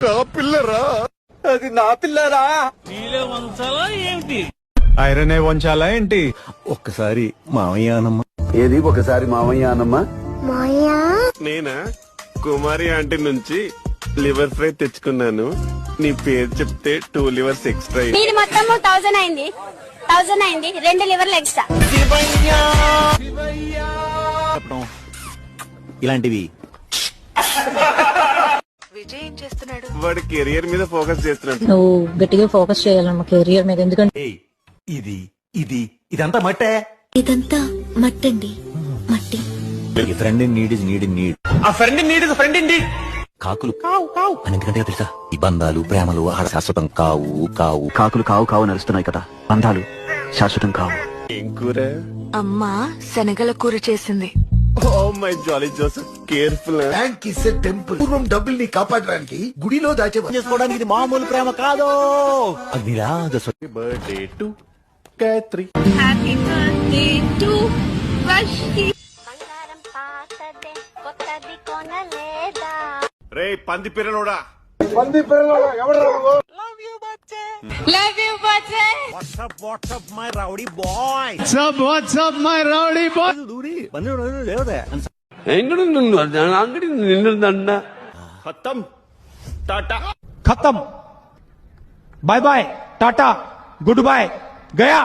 పిల్లరా అది నా పిల్లరా. ఏమిటి ఐరన్ వంచాలా ఏంటి? ఒక్కసారి మామయ్య అనమ్మ. ఏది ఒకసారి మామయ్య అనమ్మా. నేనా కుమారి ఆంటీ నుంచి లివర్ ఫ్రై తెచ్చుకున్నాను. నీ పేరు చెప్తే 2 లివర్స్ ఎక్స్ట్రా. దీని మొత్తం 1000 అయింది. 2 లివర్లు ఎక్స్ట్రా. ఇలాంటివి విజయ్ ఏం చేస్తున్నాడు? వాడి కెరియర్ మీద ఫోకస్ చేస్తున్నాడు. నువ్వు గట్టిగా ఫోకస్ చేయాలమ్మా కెరియర్ మీద. ఎందుకంటే ఇదంతా మట్టే. ఇదంతా మట్టండి, మట్టి. Friend in need is need in need. ఆ ఫ్రెండ్ నీడ్ ఇస్ ఫ్రెండ్ ఇండి. కాకులు కావు కావు అని ఎందుకంటే తెలుసా? ఈ బంధాలు ప్రేమలు ఆడ శాశ్వతం కావు కావు. కాకులు కావు కావు నడుస్తున్నాయి కదా, బంధాలు శాశ్వతం కావు. ఏం కూర? అమ్మా శనగల కూర చేసింది. Oh my jolly Joseph, careful. Bank is temple. పూర్వం డబ్బుల్ని కాపాడడానికి గుడిలో చేసుకోవడానికి ఇది మామూలు ప్రేమ కాదు. Birthday to Gayatri. Happy birthday to Varshi. బంగారం పాతదే కొత్తది కొనలేదా? రే పంది పిల్లలోడా. Love you birthday. What's up my rowdy boy. What's up my rowdy boy. అంగడి నిన్ను దండ. ఖతం టాటా. ఖతం. Bye bye, tata, good bye, Gaya.